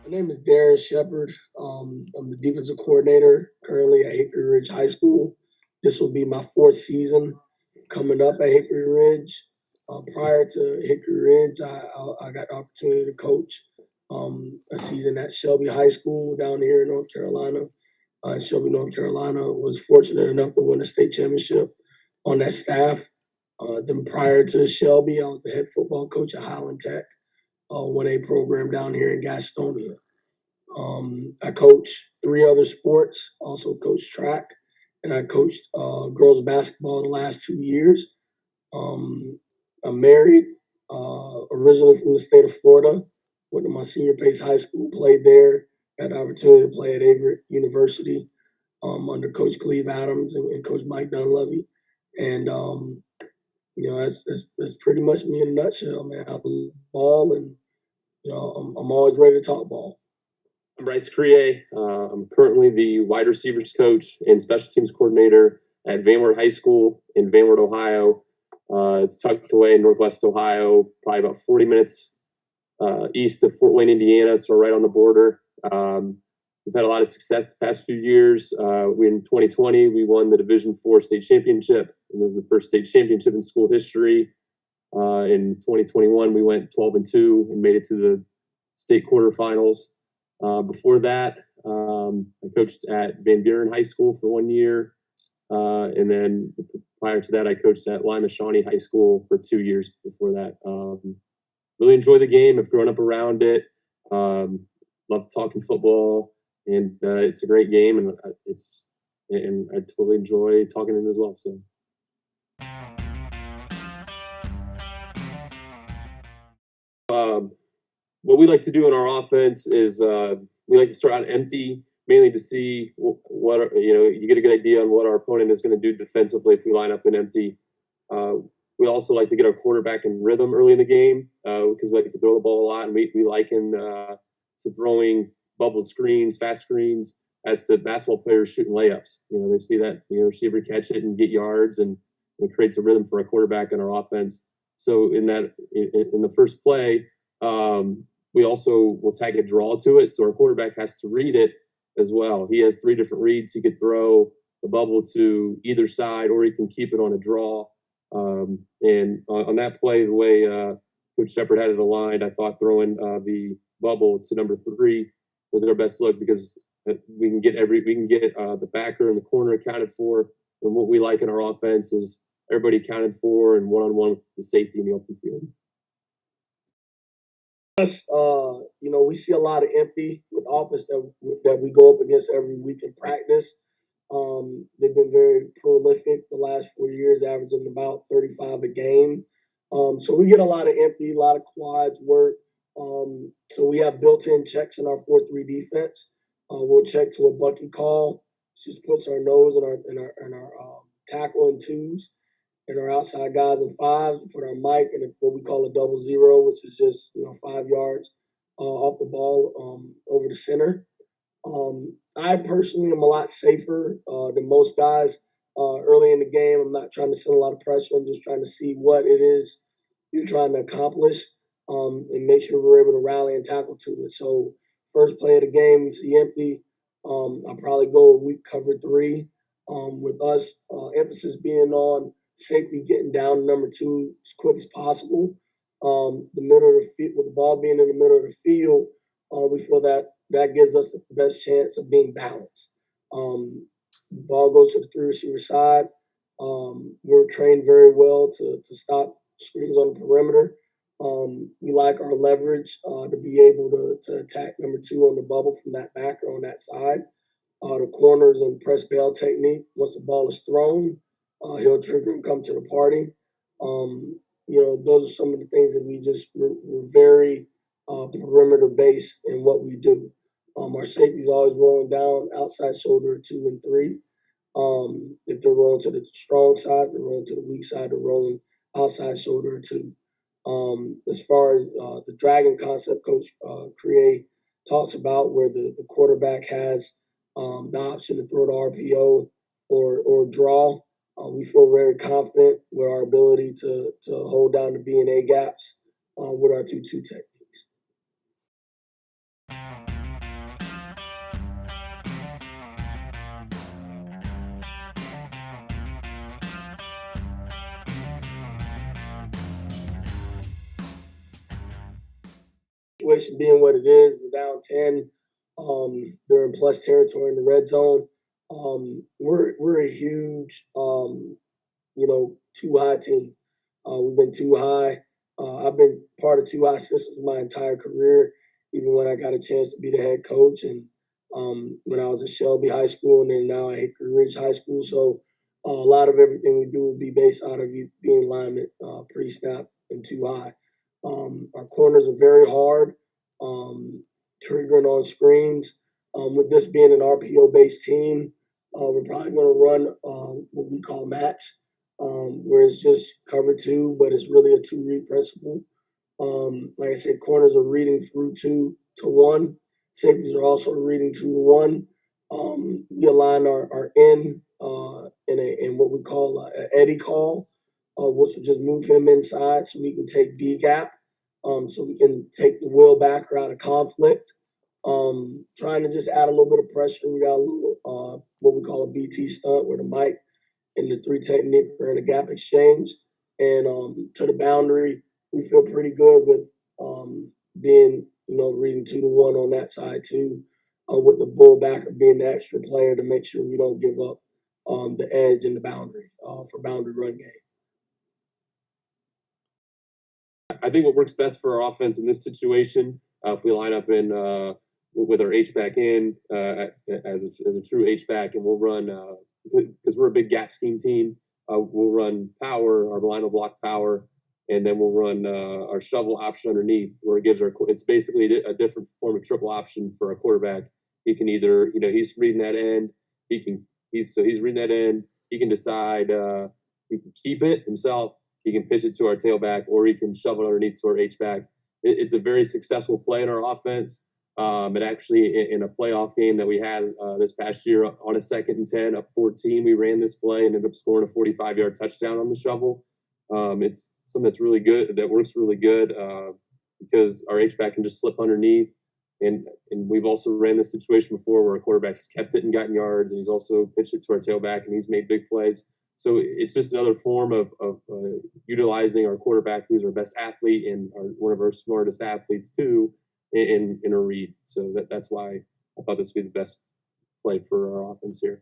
My name is Darren Shepherd. I'm the defensive coordinator currently at Hickory Ridge High School. This will be my fourth season coming up at Hickory Ridge. Prior to Hickory Ridge, I got the opportunity to coach a season at Shelby High School down here in North Carolina. Shelby, North Carolina was fortunate enough to win a state championship on that staff. Then prior to Shelby, I was the head football coach at Highland Tech, 1A program down here in Gastonia. I coached three other sports, also coached track, and I coached girls basketball the last 2 years. I'm married, originally from the state of Florida. Went to my senior Pace High School, played there, got the opportunity to play at Everett University under Coach Cleve Adams and Coach Mike Dunleavy. And, that's pretty much me in a nutshell, man. I love ball, and, I'm always ready to talk ball. I'm Bryce Crea. I'm currently the wide receivers coach and special teams coordinator at Mallard High School in Mallard, Ohio. It's tucked away in Northwest Ohio, probably about 40 minutes east of Fort Wayne, Indiana, so right on the border. We've had a lot of success the past few years. In 2020, we won the Division IV state championship, and it was the first state championship in school history. In 2021, we went 12-2 and made it to the state quarterfinals. Before that, I coached at Van Buren High School for 1 year. And then prior to that, I coached at Lima Shawnee High School for 2 years before that. Really enjoy the game. I've grown up around it. Love talking football, and it's a great game, and I totally enjoy talking in it as well. So. What we like to do in our offense is we like to start out empty, mainly to see what you get a good idea on what our opponent is going to do defensively if we line up in empty. We also like to get our quarterback in rhythm early in the game because we like to throw the ball a lot, and we liken to throwing bubble screens, fast screens, as to basketball players shooting layups. They see that receiver catch it and get yards, and it creates a rhythm for a quarterback in our offense. So in the first play, we also will tag a draw to it, so our quarterback has to read it as well. He has 3 different reads. He could throw the bubble to either side, or he can keep it on a draw. And on that play, the way Coach Shepherd had it aligned, I thought throwing the bubble to number 3 was our best look, because we can get the backer and the corner accounted for, and what we like in our offense is everybody accounted for and one-on-one with the safety in the open field. We see a lot of empty with offense that we go up against every week in practice. They've been very prolific the last 4 years, averaging about 35 a game. So we get a lot of empty, a lot of quads work. So we have built-in checks in our 4-3 defense. We'll check to a Bucky call. Just puts our nose in our tackle in 2s. And our outside guys in 5s, we put our mic in what we call a 0-0, which is just 5 yards off the ball over the center. I personally am a lot safer than most guys early in the game. I'm not trying to send a lot of pressure. I'm just trying to see what it is you're trying to accomplish and make sure we're able to rally and tackle to it. So first play of the game, we see empty. I'll probably go a weak cover 3 with us. Emphasis being on safety getting down to number 2 as quick as possible. The middle of the field, with the ball being in the middle of the field, we feel that gives us the best chance of being balanced. The ball goes to the 3 receiver side. We're trained very well to stop screens on the perimeter. We like our leverage to be able to attack number 2 on the bubble from that backer on that side. The corners and press bail technique. Once the ball is thrown, he'll trigger and come to the party. Those are some of the things that we're very perimeter based in what we do. Our safety's always rolling down outside shoulder 2 and 3. If they're rolling to the strong side, they're rolling to the weak side, they're rolling outside shoulder 2. As far as the dragon concept, Coach Crea talks about, where the quarterback has the option to throw the RPO or draw. We feel very confident with our ability to hold down the B and A gaps with our 2-2 techniques. situation being what it is, we're down 10. They're in plus territory in the red zone. We're a huge too high team. We've been too high. I've been part of too high systems my entire career, even when I got a chance to be the head coach and when I was at Shelby High School, and then now at Hickory Ridge High School. So a lot of everything we do will be based out of being alignment, pre-snap, and too high. Our corners are very hard, triggering on screens. With this being an RPO-based team, we're probably going to run what we call match, where it's just cover two, but it's really a two-read principle. Like I said, corners are reading through 2-1. Safeties are also reading 2-1. We align our end in what we call an Eddie call, which will just move him inside so we can take B gap, so we can take the will backer out of conflict. Trying to just add a little bit of pressure. We got a little what we call a BT stunt where the mic and the three technique are in a gap exchange. And to the boundary, we feel pretty good with being, reading 2-1 on that side too, with the bull backer being the extra player to make sure we don't give up the edge and the boundary for boundary run game. I think what works best for our offense in this situation, if we line up in with our H-back in as a true H-back, and we'll run because we're a big gap scheme team. We'll run power, our line will block power, and then we'll run our shovel option underneath, where it gives it's basically a different form of triple option for a quarterback. He can either, he's reading that end, he's reading that end. He can decide he can keep it himself, he can pitch it to our tailback, or he can shove it underneath to our H-back. It's a very successful play in our offense. It actually, in a playoff game that we had this past year on a 2nd and 10, up 14, we ran this play and ended up scoring a 45-yard touchdown on the shovel. It's something that's really good, that works really good because our H-back can just slip underneath. And we've also ran this situation before where a quarterback has kept it and gotten yards, and he's also pitched it to our tailback, and he's made big plays. So it's just another form of utilizing our quarterback, who's our best athlete and one of our smartest athletes too, in a read. So that's why I thought this would be the best play for our offense here.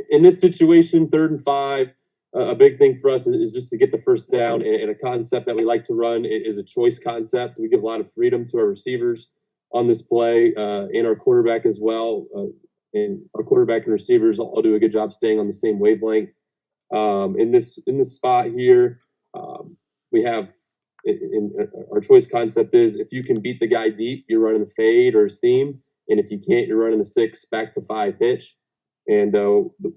In this situation, 3rd and 5, a big thing for us is just to get the first down. And a concept that we like to run is a choice concept. We give a lot of freedom to our receivers on this play, and our quarterback as well. And our quarterback and receivers all do a good job staying on the same wavelength. In this spot here, we have in our choice concept is if you can beat the guy deep, you're running a fade or a seam, and if you can't, you're running a 6 back to 5 pitch. And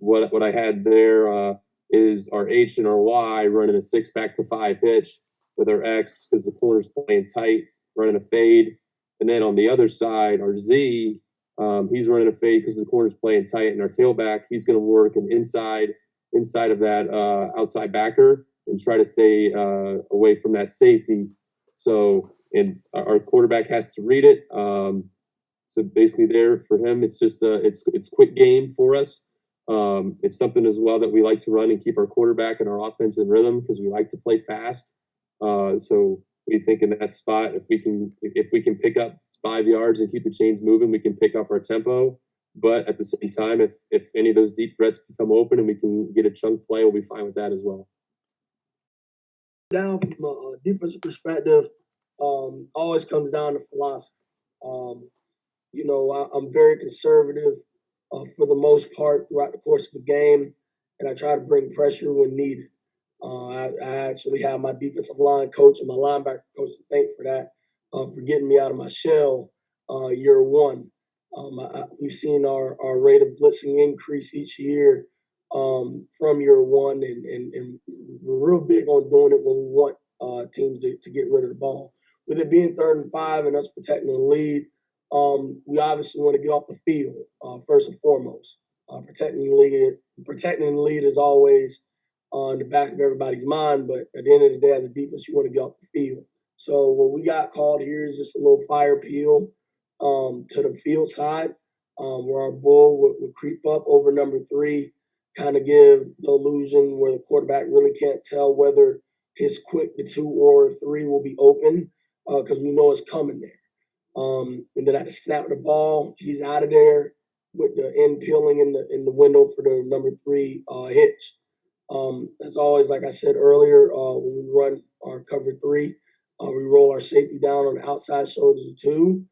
what I had there is our H and our Y running a 6 back to 5 pitch with our X because the corner's playing tight, running a fade. And then on the other side, our Z, he's running a fade because the corner's playing tight, and our tailback, he's going to work an inside of that outside backer and try to stay away from that safety. So, and our quarterback has to read it. So basically, there for him, it's just it's quick game for us. It's something as well that we like to run and keep our quarterback and our offense in rhythm because we like to play fast. So we think in that spot, if we can pick up 5 yards and keep the chains moving, we can pick up our tempo. But at the same time, if any of those deep threats become open and we can get a chunk play, we'll be fine with that as well. Down from a defensive perspective, always comes down to philosophy. I'm very conservative for the most part throughout the course of the game, and I try to bring pressure when needed. I actually have my defensive line coach and my linebacker coach to thank for that, for getting me out of my shell year one. We've seen our rate of blitzing increase each year from year one, and we're real big on doing it when we want teams to get rid of the ball. With it being 3rd and 5 and us protecting the lead, we obviously want to get off the field first and foremost. Protecting the lead is always in the back of everybody's mind, but at the end of the day, as a defense, you want to get off the field. So what we got called here is just a little fire peel to the field side, where our bull would creep up over number 3, kind of give the illusion where the quarterback really can't tell whether his quick to 2 or 3 will be open, because we know it's coming there. And then at the snap of the ball, he's out of there with the end peeling in the window for the number 3 hitch. As always, like I said earlier, when we run our cover 3, we roll our safety down on the outside shoulder to 2,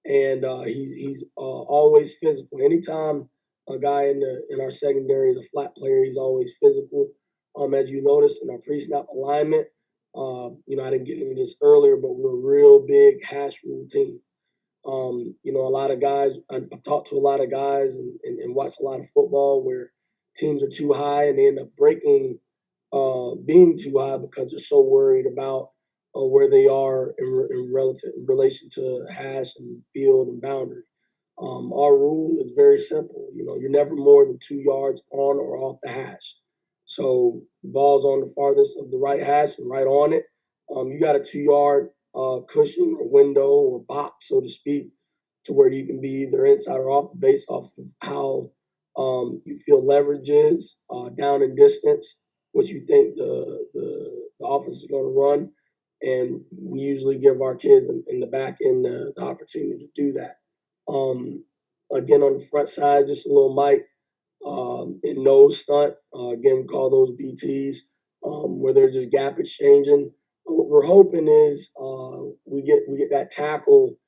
and he's always physical. Anytime a guy in our secondary is a flat player, he's always physical. As you notice in our pre-snap alignment, I didn't get into this earlier, but we're a real big hash rule team. A lot of guys, I've talked to a lot of guys and watched a lot of football where teams are too high and they end up being too high because they're so worried about where they are in relation to hash and field and boundary. Our rule is very simple. You're never more than 2 yards on or off the hash. So the ball's on the farthest of the right hash and right on it. You got a 2-yard cushion or window or box, so to speak, to where you can be either inside or off based off of how you feel leverage is down in distance, what you think the offense is going to run. And we usually give our kids in the back end the opportunity to do that. Again, on the front side, just a little mic and nose stunt. Again, we call those BTs, where they're just gap exchanging. What we're hoping is we get that tackle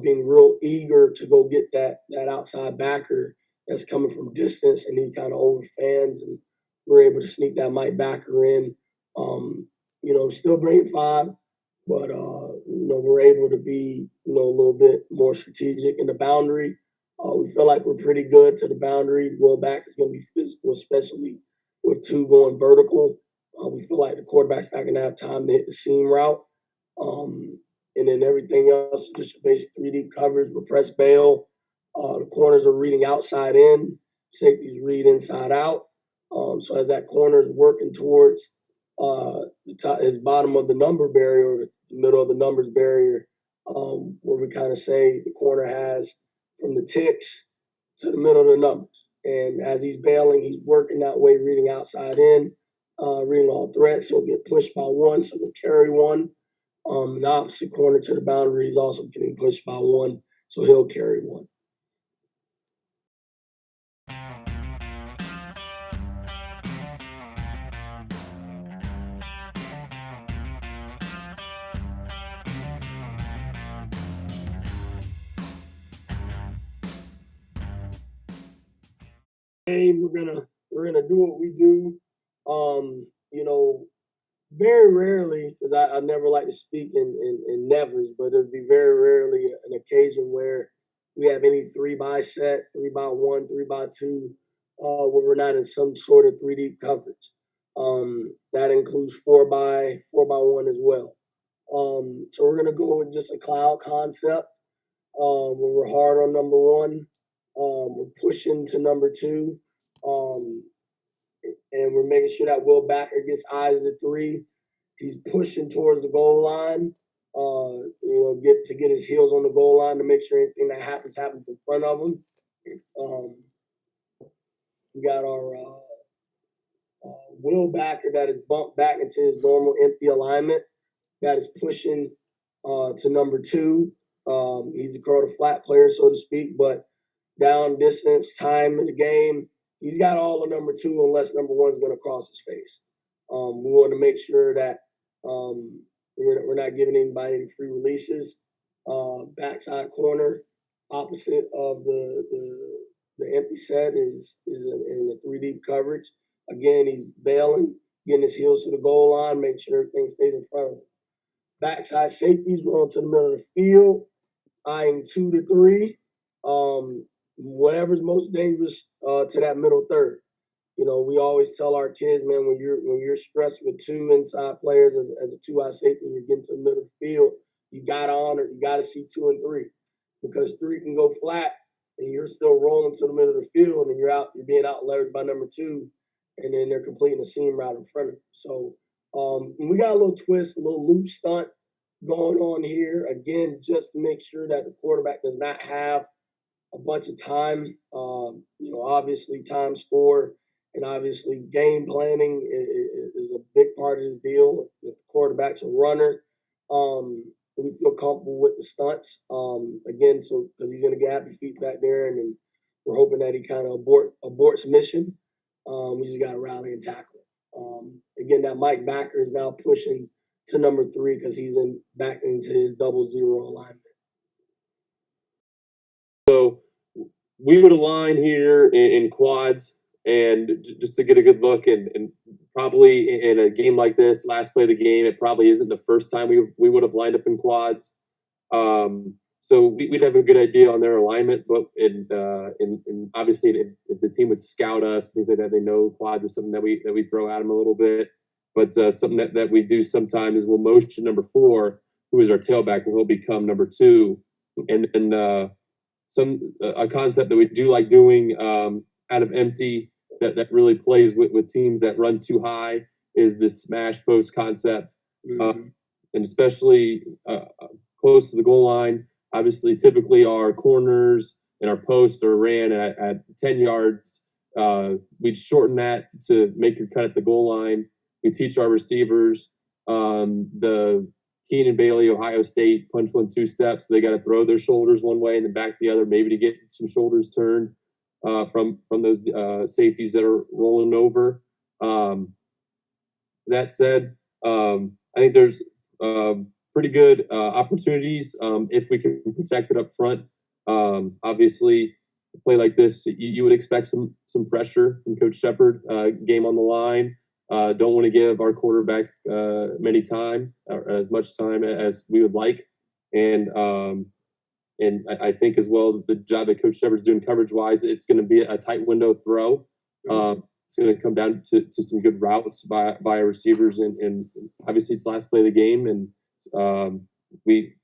being real eager to go get that outside backer that's coming from distance, and he kind of overfans, and we're able to sneak that Mike backer in. Still bring 5, but we're able to be a little bit more strategic in the boundary. We feel like we're pretty good to the boundary. Roll back is going to be physical, especially with 2 going vertical. We feel like the quarterback's not going to have time to hit the seam route. And then everything else is just your basic 3D coverage. We're press bail. The corners are reading outside in. Safeties read inside out. So as that corner is working towards the top, his bottom of the number barrier, or the middle of the numbers barrier, where we kind of say the corner has from the ticks to the middle of the numbers. And as he's bailing, he's working that way, reading outside in, reading all threats. He'll get pushed by 1, so he'll carry 1. The opposite corner to the boundary is also getting pushed by 1, so he'll carry 1. We're gonna do what we do. Very rarely, because I never like to speak in nevers, but it'd be very rarely an occasion where we have any 3-by set, 3-by-1, 3-by-2, where we're not in some sort of 3D coverage. That includes 4-by-1 as well. So we're gonna go with just a cloud concept, where we're hard on number 1, we're pushing to number 2, and we're making sure that Will Backer gets eyes to 3. He's pushing towards the goal line, get his heels on the goal line to make sure anything that happens in front of him. We got our Will Backer that is bumped back into his normal empty alignment. That is pushing to number 2. He's a curl to flat player, so to speak, but down distance, time in the game, he's got all of number 2 unless number 1 is going to cross his face. We want to make sure that we're not giving anybody any free releases. Backside corner, opposite of the empty set is in the 3D coverage. Again, he's bailing, getting his heels to the goal line, making sure everything stays in front of him. Backside safeties rolling to the middle of the field, eyeing 2 to 3. Whatever's most dangerous to that middle third. We always tell our kids, man, when you're stressed with 2 inside players as a 2-eye safety, and you're getting to the middle of the field, you gotta see 2 and 3, because 3 can go flat and you're still rolling to the middle of the field and you're being out leveraged by number 2, and then they're completing a seam route in front of you. So we got a little twist, a little loop stunt going on here. Again, just to make sure that the quarterback does not have a bunch of time. Obviously time score and obviously game planning is a big part of this deal. If the quarterback's a runner, we feel comfortable with the stunts. Again, so because he's going to get happy feet back there, and then we're hoping that he kind of aborts mission. We just got to rally and tackle. Again, that Mike Backer is now pushing to number 3 because he's back into his 0-0 alignment. So we would align here in quads, and just to get a good look, and probably in a game like this, last play of the game, it probably isn't the first time we would have lined up in quads. So we'd have a good idea on their alignment, but and obviously if the team would scout us, things like that, they know quads is something that we throw at them a little bit. But something that we do sometimes is we'll motion number 4, who is our tailback, and he'll become number 2, and then a concept that we do like doing out of empty that really plays with teams that run too high is this smash post concept, and especially close to the goal line. Obviously, typically our corners and our posts are ran at 10 yards. We'd shorten that to make your cut at the goal line. We teach our receivers the Keenan Bailey, Ohio State, punch 1-2 steps. They got to throw their shoulders one way and then back the other, maybe to get some shoulders turned from those safeties that are rolling over. That said, I think there's pretty good opportunities if we can protect it up front. Obviously, a play like this, you would expect some pressure from Coach Shepherd. Game on the line. Don't want to give our quarterback many time or as much time as we would like, and I think as well the job that Coach Shepherd's doing coverage wise, it's going to be a tight window throw. It's going to come down to some good routes by our receivers, and obviously it's last play of the game, and we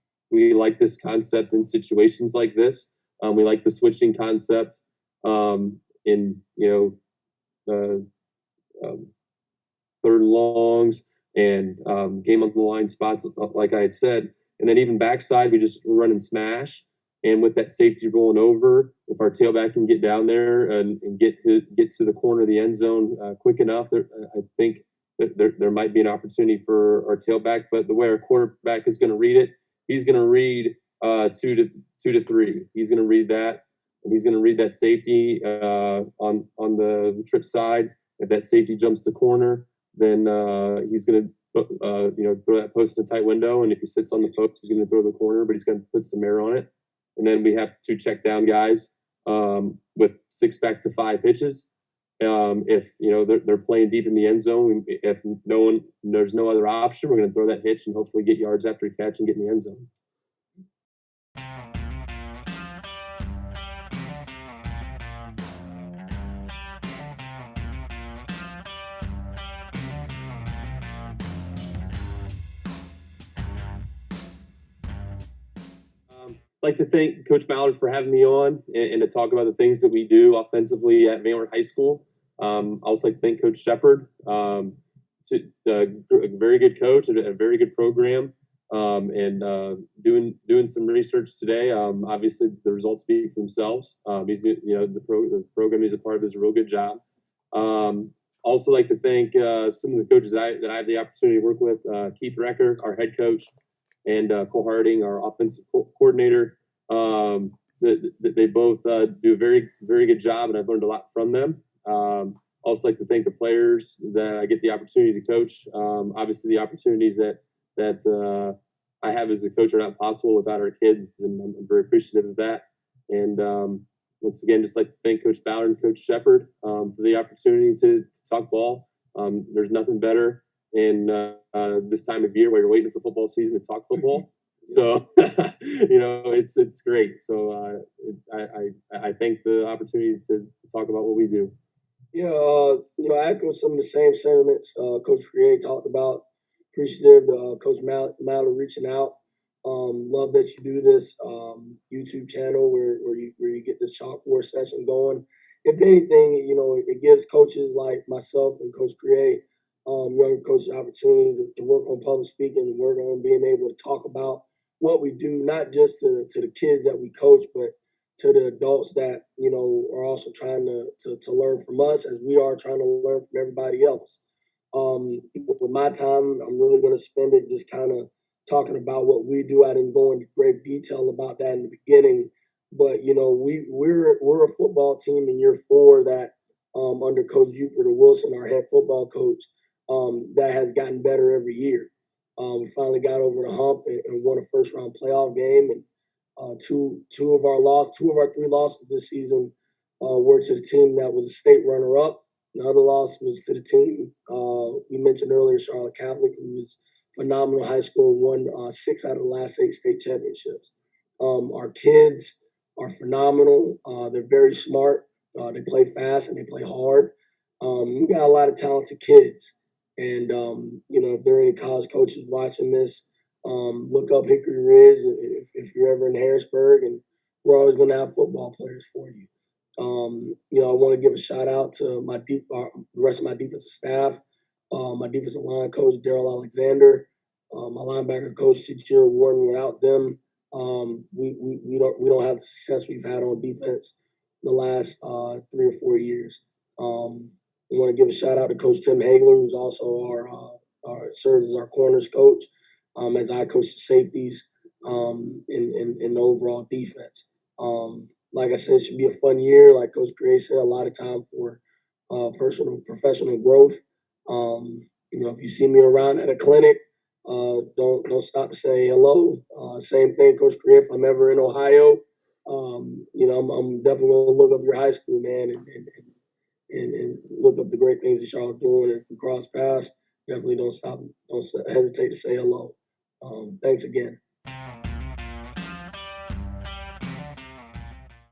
like this concept in situations like this. We like the switching concept in third and longs and game on the line spots, like I had said. And then even backside, we just run and smash. And with that safety rolling over, if our tailback can get down there and get to the corner of the end zone quick enough, I think that there might be an opportunity for our tailback. But the way our quarterback is going to read it, he's going to read 2 to 3. He's going to read that, and he's going to read that safety on the trip side. If that safety jumps the corner, then he's going to throw that post in a tight window, and if he sits on the post, he's going to throw the corner, but he's going to put some air on it. And then we have 2 check down guys with 6 back to 5 hitches. If they're playing deep in the end zone, if there's no other option, we're going to throw that hitch and hopefully get yards after a catch and get in the end zone. I'd like to thank Coach Mallard for having me on and to talk about the things that we do offensively at Mallard High School. I also like to thank Coach Shepherd, a very good coach, a very good program, and doing some research today. Obviously, the results speak for themselves. The program he's a part of does a real good job. Also, like to thank some of the coaches that I have the opportunity to work with. Keith Recker, our head coach, and Cole Harding, our offensive coordinator. They both do a very, very good job, and I've learned a lot from them. Also like to thank the players that I get the opportunity to coach. Obviously, the opportunities that I have as a coach are not possible without our kids, and I'm very appreciative of that. And once again, just like to thank Coach Ballard and Coach Shepherd for the opportunity to talk ball. There's nothing better in this time of year where you're waiting for football season to talk football. So it's great. So I thank the opportunity to talk about what we do. Yeah, I echo some of the same sentiments Coach Crea talked about. Appreciative Coach Mallard reaching out. Love that you do this YouTube channel where you get this chalkboard session going. If anything, it gives coaches like myself and Coach Crea younger coaches the opportunity to work on public speaking and work on being able to talk about what we do, not just to the kids that we coach, but to the adults that, are also trying to learn from us as we are trying to learn from everybody else. With my time, I'm really going to spend it just kind of talking about what we do. I didn't go into great detail about that in the beginning, but we're a football team in year 4 that under Coach Jupiter Wilson, our head football coach, that has gotten better every year. We finally got over the hump and won a first round playoff game, and two of our 3 losses this season were to the team that was a state runner up. The other loss was to the team we mentioned earlier, Charlotte Catholic, who was phenomenal high school, won 6 out of the last 8 state championships. Our kids are phenomenal. They're very smart. They play fast and they play hard. We got a lot of talented kids. And, if there are any college coaches watching this, look up Hickory Ridge if you're ever in Harrisburg, and we're always going to have football players for you. I want to give a shout out to the rest of my defensive staff, my defensive line coach, Daryl Alexander, my linebacker coach, Tajir Warden. Without them, we don't have the success we've had on defense the last 3 or 4 years. I want to give a shout out to Coach Tim Hagler, who's also serves as our corners coach, as I coach the safeties in the overall defense. Like I said, it should be a fun year. Like Coach Crea said, a lot of time for personal, professional growth. If you see me around at a clinic, don't stop to say hello. Same thing, Coach Crea. If I'm ever in Ohio, I'm definitely gonna look up your high school, man, and look up the great things that y'all are doing. If we cross paths, definitely don't hesitate to say hello. Thanks again.